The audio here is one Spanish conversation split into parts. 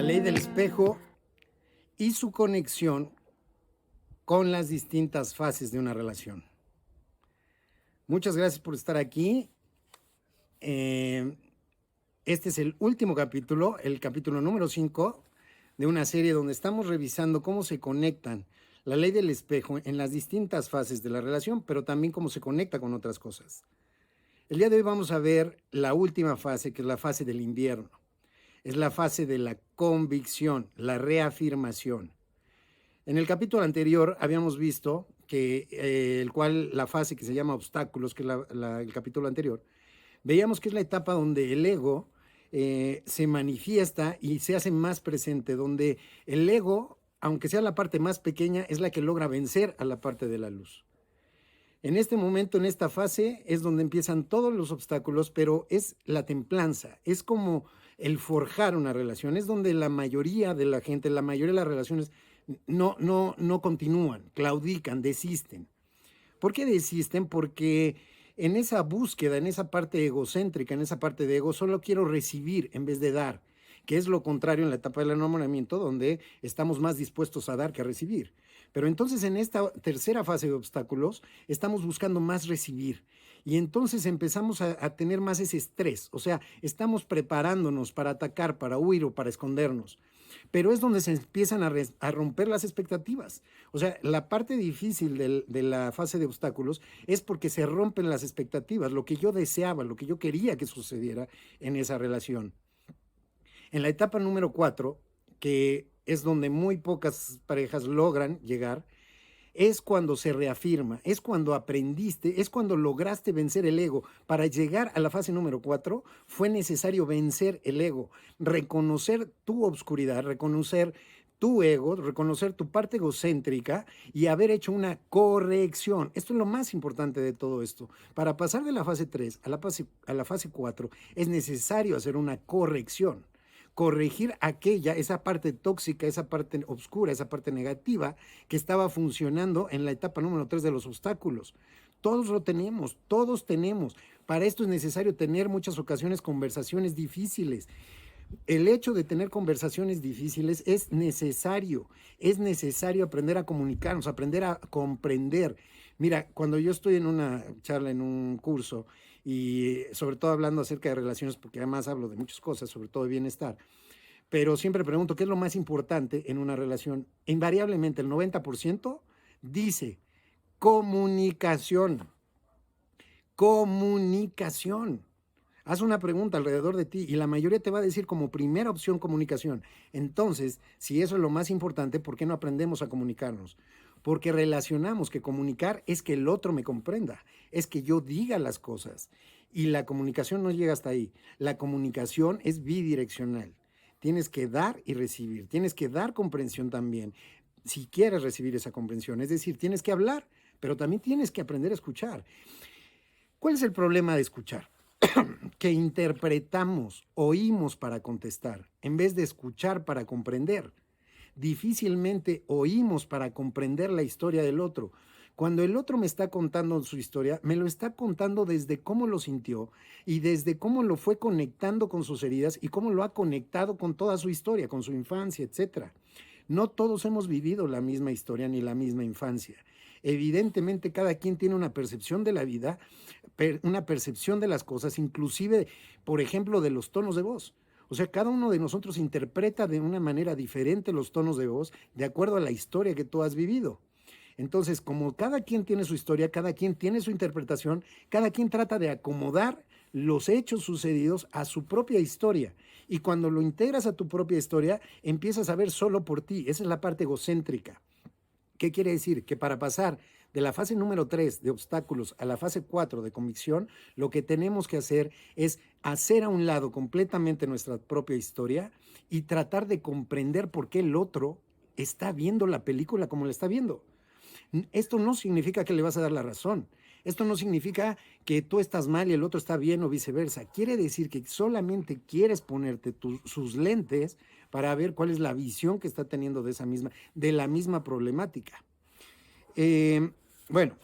ley del espejo y su conexión con las distintas fases de una relación. Muchas gracias por estar aquí. Este es el último capítulo, el capítulo número 5 de una serie donde estamos revisando cómo se conectan la ley del espejo en las distintas fases de la relación, pero también cómo se conecta con otras cosas. El día de hoy vamos a ver la última fase, que es la fase del invierno. Es la fase de la convicción, la reafirmación. En el capítulo anterior habíamos visto que la fase que se llama obstáculos, que es el capítulo anterior, veíamos que es la etapa donde el ego se manifiesta y se hace más presente, donde el ego, aunque sea la parte más pequeña, es la que logra vencer a la parte de la luz. En este momento, en esta fase, es donde empiezan todos los obstáculos, pero es la templanza, es como el forjar una relación, es donde la mayoría de la gente, la mayoría de las relaciones no continúan, claudican, desisten. ¿Por qué desisten? Porque en esa búsqueda, en esa parte egocéntrica, en esa parte de ego, solo quiero recibir en vez de dar, que es lo contrario en la etapa del enamoramiento, donde estamos más dispuestos a dar que a recibir. Pero entonces en esta tercera fase de obstáculos estamos buscando más recibir y entonces empezamos a tener más ese estrés, o sea, estamos preparándonos para atacar, para huir o para escondernos. Pero es donde se empiezan a romper las expectativas. O sea, la parte difícil de la fase de obstáculos es porque se rompen las expectativas, lo que yo deseaba, lo que yo quería que sucediera en esa relación. En la etapa número 4, que es donde muy pocas parejas logran llegar, es cuando se reafirma, es cuando aprendiste, es cuando lograste vencer el ego. Para llegar a la fase número 4 fue necesario vencer el ego, reconocer tu obscuridad, reconocer tu ego, reconocer tu parte egocéntrica y haber hecho una corrección. Esto es lo más importante de todo esto. Para pasar de la fase 3 a la fase 4 es necesario hacer una corrección. Corregir esa parte tóxica, esa parte oscura, esa parte negativa que estaba funcionando en la etapa número 3 de los obstáculos. Todos lo tenemos, todos tenemos. Para esto es necesario tener muchas ocasiones conversaciones difíciles. El hecho de tener conversaciones difíciles es necesario aprender a comunicarnos, aprender a comprender. Mira, cuando yo estoy en una charla, en un curso, y sobre todo hablando acerca de relaciones, porque además hablo de muchas cosas, sobre todo de bienestar, pero siempre pregunto, ¿qué es lo más importante en una relación? Invariablemente el 90% dice comunicación, comunicación. Haz una pregunta alrededor de ti y la mayoría te va a decir como primera opción comunicación. Entonces, si eso es lo más importante, ¿por qué no aprendemos a comunicarnos? Porque relacionamos que comunicar es que el otro me comprenda, es que yo diga las cosas. Y la comunicación no llega hasta ahí. La comunicación es bidireccional. Tienes que dar y recibir, tienes que dar comprensión también, si quieres recibir esa comprensión. Es decir, tienes que hablar, pero también tienes que aprender a escuchar. ¿Cuál es el problema de escuchar? Que interpretamos, oímos para contestar, en vez de escuchar para comprender. Difícilmente oímos para comprender la historia del otro. Cuando el otro me está contando su historia, me lo está contando desde cómo lo sintió y desde cómo lo fue conectando con sus heridas y cómo lo ha conectado con toda su historia, con su infancia, etc. No todos hemos vivido la misma historia ni la misma infancia. Evidentemente, cada quien tiene una percepción de la vida, una percepción de las cosas, inclusive, por ejemplo, de los tonos de voz. O sea, cada uno de nosotros interpreta de una manera diferente los tonos de voz de acuerdo a la historia que tú has vivido. Entonces, como cada quien tiene su historia, cada quien tiene su interpretación, cada quien trata de acomodar los hechos sucedidos a su propia historia. Y cuando lo integras a tu propia historia, empiezas a ver solo por ti. Esa es la parte egocéntrica. ¿Qué quiere decir? Que para pasar de la fase número 3 de obstáculos a la fase 4 de convicción, lo que tenemos que hacer es hacer a un lado completamente nuestra propia historia y tratar de comprender por qué el otro está viendo la película como la está viendo. Esto no significa que le vas a dar la razón. Esto no significa que tú estás mal y el otro está bien o viceversa. Quiere decir que solamente quieres ponerte sus lentes para ver cuál es la visión que está teniendo de la misma problemática. Bueno,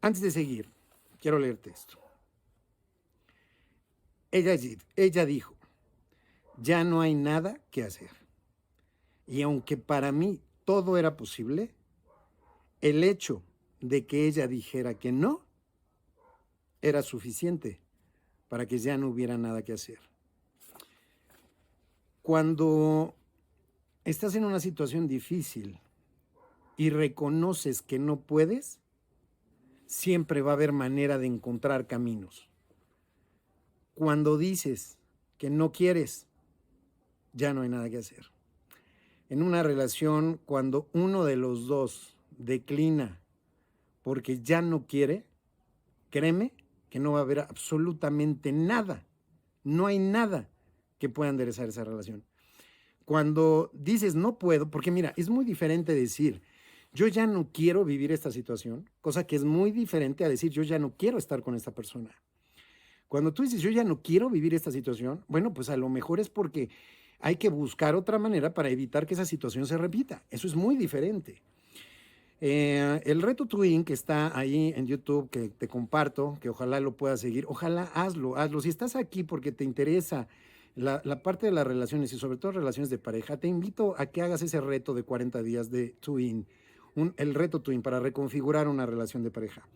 antes de seguir, quiero leerte esto. Ella dijo, ya no hay nada que hacer. Y aunque para mí todo era posible, el hecho de que ella dijera que no era suficiente para que ya no hubiera nada que hacer. Cuando estás en una situación difícil y reconoces que no puedes, siempre va a haber manera de encontrar caminos. Cuando dices que no quieres, ya no hay nada que hacer. En una relación, cuando uno de los dos declina porque ya no quiere, créeme que no va a haber absolutamente nada. No hay nada que pueda enderezar esa relación. Cuando dices no puedo, porque mira, es muy diferente decir yo ya no quiero vivir esta situación, cosa que es muy diferente a decir yo ya no quiero estar con esta persona. Cuando tú dices yo ya no quiero vivir esta situación, bueno, pues a lo mejor es porque hay que buscar otra manera para evitar que esa situación se repita. Eso es muy diferente. El reto Twin que está ahí en YouTube, que te comparto, que ojalá lo puedas seguir, ojalá hazlo. Si estás aquí porque te interesa la parte de las relaciones y sobre todo relaciones de pareja, te invito a que hagas ese reto de 40 días de Twin, el reto Twin para reconfigurar una relación de pareja.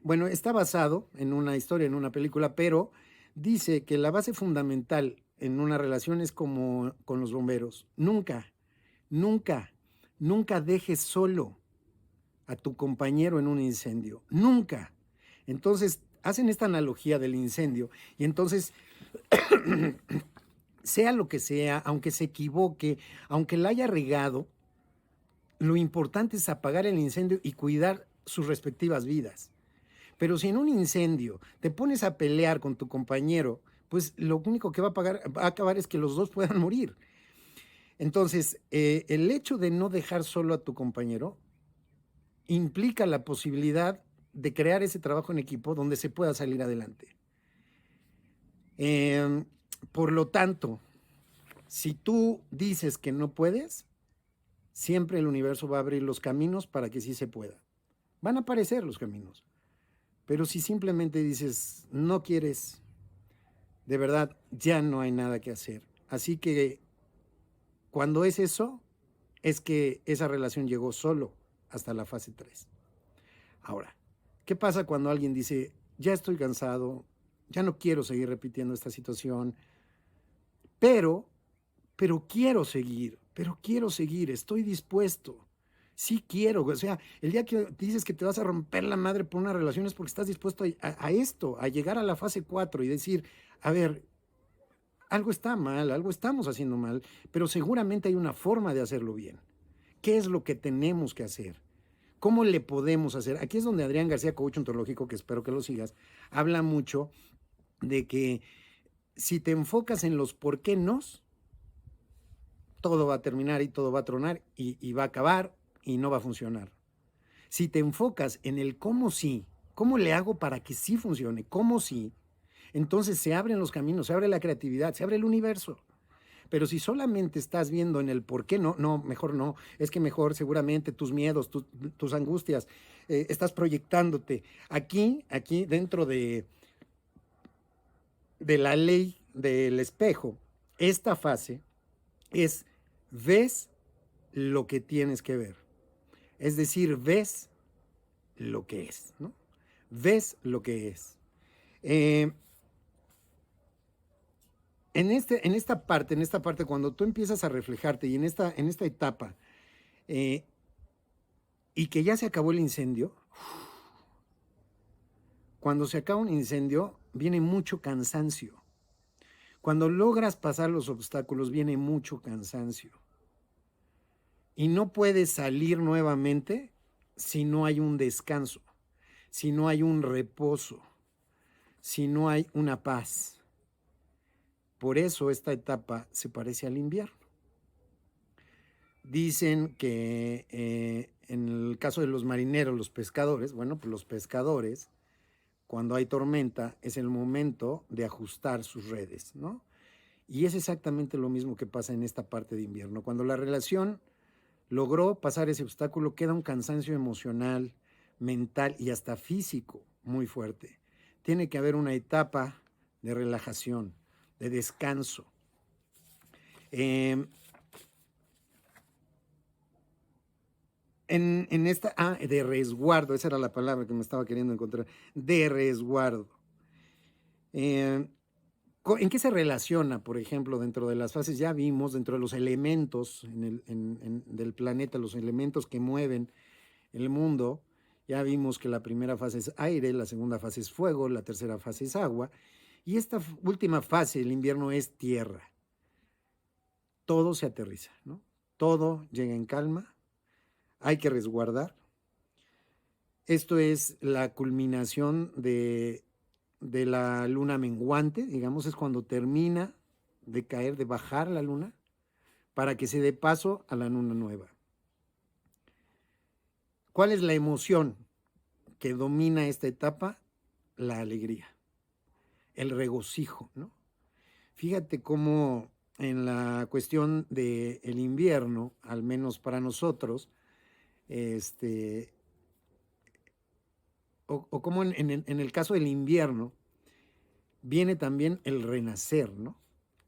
Bueno, está basado en una historia, en una película, pero dice que la base fundamental en una relación es como con los bomberos. Nunca, nunca dejes solo a tu compañero en un incendio. Nunca. Entonces, hacen esta analogía del incendio y entonces, sea lo que sea, aunque se equivoque, aunque la haya regado, lo importante es apagar el incendio y cuidar sus respectivas vidas. Pero si en un incendio te pones a pelear con tu compañero, pues lo único que va a acabar es que los dos puedan morir. Entonces, el hecho de no dejar solo a tu compañero implica la posibilidad de crear ese trabajo en equipo donde se pueda salir adelante. Por lo tanto, si tú dices que no puedes, siempre el universo va a abrir los caminos para que sí se pueda. Van a aparecer los caminos. Pero si simplemente dices, no quieres, de verdad, ya no hay nada que hacer. Así que cuando es eso, es que esa relación llegó solo hasta la fase 3. Ahora, ¿qué pasa cuando alguien dice, ya estoy cansado, ya no quiero seguir repitiendo esta situación, pero quiero seguir, estoy dispuesto? Sí quiero, o sea, el día que dices que te vas a romper la madre por una relación es porque estás dispuesto a esto, a llegar a la fase 4 y decir, a ver, algo está mal, algo estamos haciendo mal, pero seguramente hay una forma de hacerlo bien. ¿Qué es lo que tenemos que hacer? ¿Cómo le podemos hacer? Aquí es donde Adrián García, coach ontológico, que espero que lo sigas, habla mucho de que si te enfocas en los por qué nos, todo va a terminar y todo va a tronar y va a acabar y no va a funcionar. Si te enfocas en el cómo sí, cómo le hago para que sí funcione, cómo sí, entonces se abren los caminos, se abre la creatividad, se abre el universo. Pero si solamente estás viendo en el por qué no, no, mejor no, es que mejor seguramente tus miedos, tus angustias, estás proyectándote. Aquí dentro de la ley del espejo, esta fase es ves lo que tienes que ver. Es decir, ves lo que es, ¿no? Ves lo que es. En esta parte, cuando tú empiezas a reflejarte y en esta etapa, y que ya se acabó el incendio, cuando se acaba un incendio, viene mucho cansancio. Cuando logras pasar los obstáculos, viene mucho cansancio. Y no puedes salir nuevamente si no hay un descanso, si no hay un reposo, si no hay una paz. Por eso esta etapa se parece al invierno. Dicen que en el caso de los marineros, los pescadores, bueno, pues los pescadores, cuando hay tormenta, es el momento de ajustar sus redes, ¿no? Y es exactamente lo mismo que pasa en esta parte de invierno. Cuando la relación logró pasar ese obstáculo, queda un cansancio emocional, mental y hasta físico muy fuerte. Tiene que haber una etapa de relajación, de descanso. en esta, de resguardo, esa era la palabra que me estaba queriendo encontrar, de resguardo. ¿En qué se relaciona, por ejemplo, dentro de las fases? Ya vimos, dentro de los elementos del planeta, los elementos que mueven el mundo, ya vimos que la primera fase es aire, la segunda fase es fuego, la tercera fase es agua, y esta última fase, el invierno, es tierra. Todo se aterriza, ¿no? Todo llega en calma, hay que resguardar. Esto es la culminación de la luna menguante, digamos, es cuando termina de caer, de bajar la luna, para que se dé paso a la luna nueva. ¿Cuál es la emoción que domina esta etapa? La alegría, el regocijo, ¿no? Fíjate cómo en la cuestión del invierno, al menos para nosotros, o como en el caso del invierno, viene también el renacer, ¿no?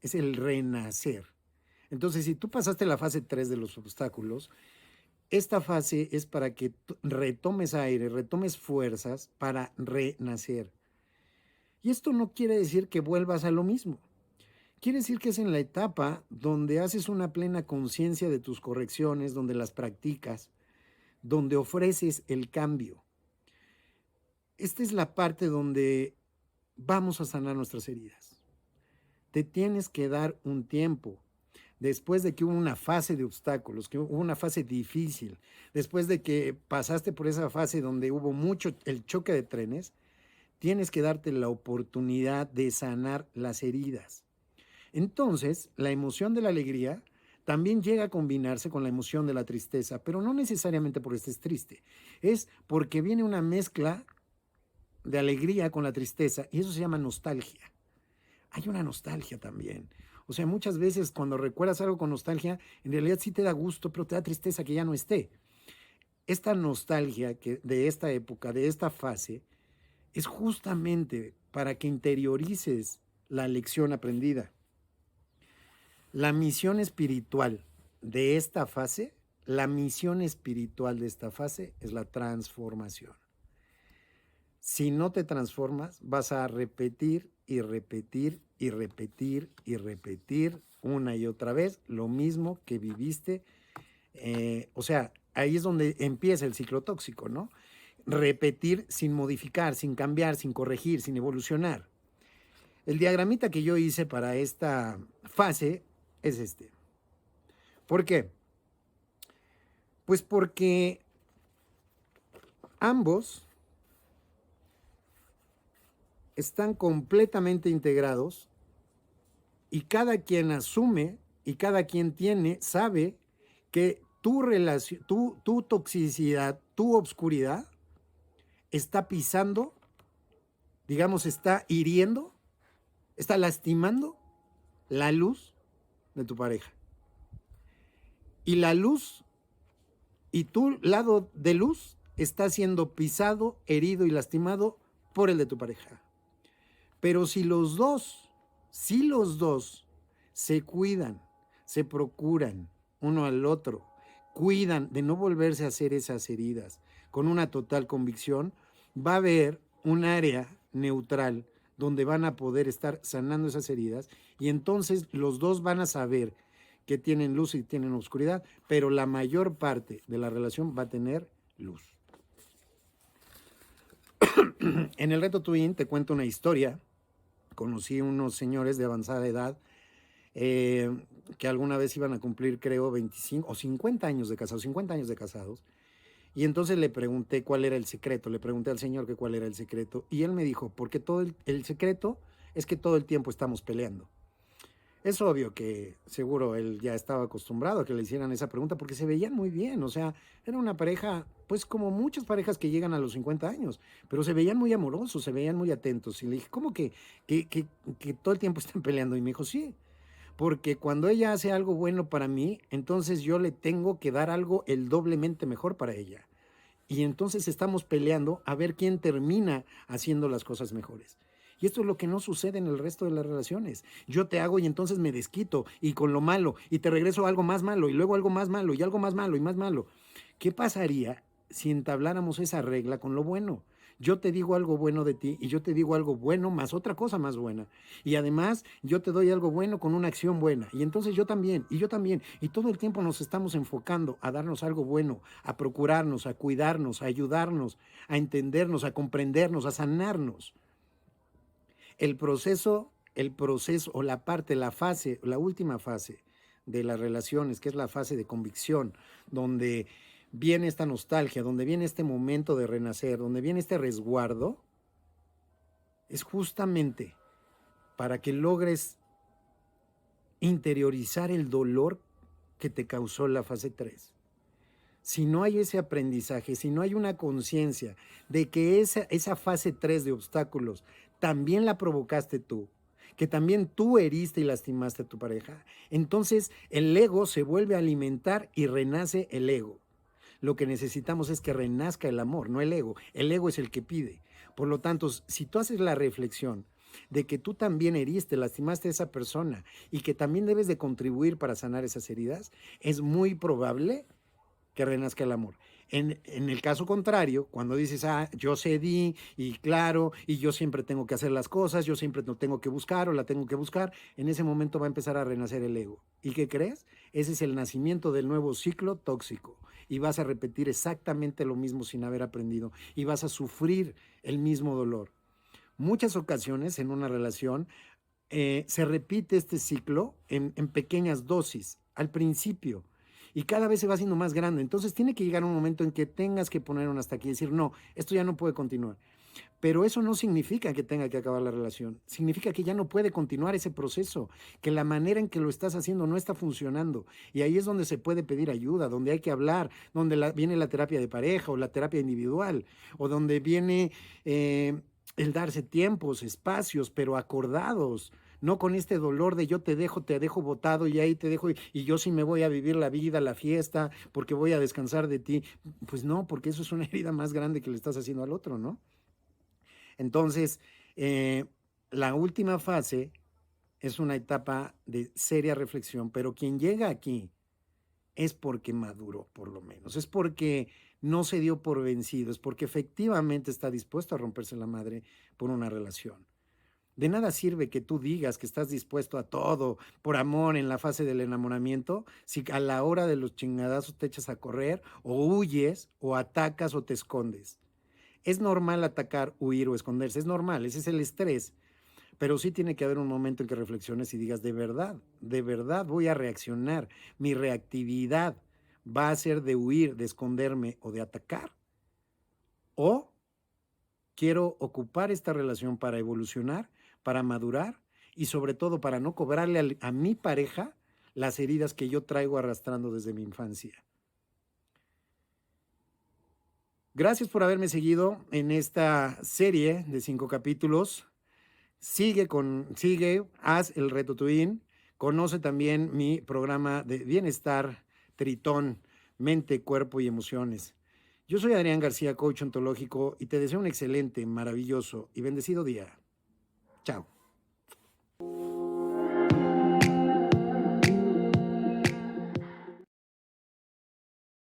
Es el renacer. Entonces, si tú pasaste la fase 3 de los obstáculos, esta fase es para que retomes aire, retomes fuerzas para renacer. Y esto no quiere decir que vuelvas a lo mismo. Quiere decir que es en la etapa donde haces una plena conciencia de tus correcciones, donde las practicas, donde ofreces el cambio. Esta es la parte donde vamos a sanar nuestras heridas. Te tienes que dar un tiempo. Después de que hubo una fase de obstáculos, que hubo una fase difícil, después de que pasaste por esa fase donde hubo mucho el choque de trenes, tienes que darte la oportunidad de sanar las heridas. Entonces, la emoción de la alegría también llega a combinarse con la emoción de la tristeza, pero no necesariamente porque estés triste, es porque viene una mezcla de alegría con la tristeza y eso se llama nostalgia. Hay una nostalgia también. O sea, muchas veces cuando recuerdas algo con nostalgia, en realidad sí te da gusto, pero te da tristeza que ya no esté. Esta nostalgia de esta época, de esta fase, es justamente para que interiorices la lección aprendida. La misión espiritual de esta fase, es la transformación. Si no te transformas, vas a repetir y repetir y repetir y repetir una y otra vez lo mismo que viviste. O sea, ahí es donde empieza el ciclo tóxico, ¿no? Repetir sin modificar, sin cambiar, sin corregir, sin evolucionar. El diagramita que yo hice para esta fase es este. ¿Por qué? Pues porque ambos están completamente integrados y cada quien asume y cada quien sabe que tu toxicidad, tu obscuridad está pisando, digamos, está hiriendo, está lastimando la luz de tu pareja. Y la luz y tu lado de luz está siendo pisado, herido y lastimado por el de tu pareja. Pero si los dos se cuidan, se procuran uno al otro, cuidan de no volverse a hacer esas heridas con una total convicción, va a haber un área neutral donde van a poder estar sanando esas heridas y entonces los dos van a saber que tienen luz y tienen oscuridad, pero la mayor parte de la relación va a tener luz. En el reto Twin te cuento una historia. Conocí unos señores de avanzada edad que alguna vez iban a cumplir, creo, 25 o 50 años de casados, y entonces le pregunté cuál era el secreto, le pregunté al señor que cuál era el secreto, y él me dijo, porque todo el secreto es que todo el tiempo estamos peleando. Es obvio que seguro él ya estaba acostumbrado a que le hicieran esa pregunta porque se veían muy bien, o sea, era una pareja, pues como muchas parejas que llegan a los 50 años, pero se veían muy amorosos, se veían muy atentos. Y le dije, ¿cómo que todo el tiempo están peleando? Y me dijo, sí, porque cuando ella hace algo bueno para mí, entonces yo le tengo que dar algo el doblemente mejor para ella. Y entonces estamos peleando a ver quién termina haciendo las cosas mejores. Y esto es lo que no sucede en el resto de las relaciones. Yo te hago y entonces me desquito y con lo malo y te regreso algo más malo y luego algo más malo y algo más malo y más malo. ¿Qué pasaría si entabláramos esa regla con lo bueno? Yo te digo algo bueno de ti y yo te digo algo bueno más otra cosa más buena. Y además yo te doy algo bueno con una acción buena. Y entonces yo también, y yo también. Y todo el tiempo nos estamos enfocando a darnos algo bueno, a procurarnos, a cuidarnos, a ayudarnos, a entendernos, a comprendernos, a sanarnos. El proceso o la parte, la fase, la última fase de las relaciones, que es la fase de convicción, donde viene esta nostalgia, donde viene este momento de renacer, donde viene este resguardo, es justamente para que logres interiorizar el dolor que te causó la fase 3. Si no hay ese aprendizaje, si no hay una conciencia de que esa fase 3 de obstáculos también la provocaste tú, que también tú heriste y lastimaste a tu pareja, entonces el ego se vuelve a alimentar y renace el ego. Lo que necesitamos es que renazca el amor, no el ego. El ego es el que pide. Por lo tanto, si tú haces la reflexión de que tú también heriste, lastimaste a esa persona y que también debes de contribuir para sanar esas heridas, es muy probable que renazca el amor. En el caso contrario, cuando dices, yo cedí y claro, y yo siempre tengo que hacer las cosas, yo siempre no tengo que buscar o la tengo que buscar, en ese momento va a empezar a renacer el ego. ¿Y qué crees? Ese es el nacimiento del nuevo ciclo tóxico. Y vas a repetir exactamente lo mismo sin haber aprendido. Y vas a sufrir el mismo dolor. Muchas ocasiones en una relación se repite este ciclo en pequeñas dosis al principio y cada vez se va haciendo más grande. Entonces tiene que llegar un momento en que tengas que poner un hasta aquí y decir, no, esto ya no puede continuar. Pero eso no significa que tenga que acabar la relación. Significa que ya no puede continuar ese proceso, que la manera en que lo estás haciendo no está funcionando. Y ahí es donde se puede pedir ayuda, donde hay que hablar, donde viene la terapia de pareja o la terapia individual, o donde viene el darse tiempos, espacios, pero acordados. No con este dolor de yo te dejo botado y ahí te dejo y yo sí me voy a vivir la vida, la fiesta, porque voy a descansar de ti. Pues no, porque eso es una herida más grande que le estás haciendo al otro, ¿no? Entonces, la última fase es una etapa de seria reflexión, pero quien llega aquí es porque maduró, por lo menos, es porque no se dio por vencido, es porque efectivamente está dispuesto a romperse la madre por una relación. De nada sirve que tú digas que estás dispuesto a todo por amor en la fase del enamoramiento, si a la hora de los chingadazos te echas a correr, o huyes, o atacas, o te escondes. Es normal atacar, huir o esconderse, es normal, ese es el estrés, pero sí tiene que haber un momento en que reflexiones y digas, de verdad voy a reaccionar, mi reactividad va a ser de huir, de esconderme o de atacar, o quiero ocupar esta relación para evolucionar, para madurar y sobre todo para no cobrarle a mi pareja las heridas que yo traigo arrastrando desde mi infancia. Gracias por haberme seguido en esta serie de 5 capítulos. Sigue, haz el reto Twin, conoce también mi programa de bienestar Tritón, mente, cuerpo y emociones. Yo soy Adrián García, coach ontológico, y te deseo un excelente, maravilloso y bendecido día. Chao.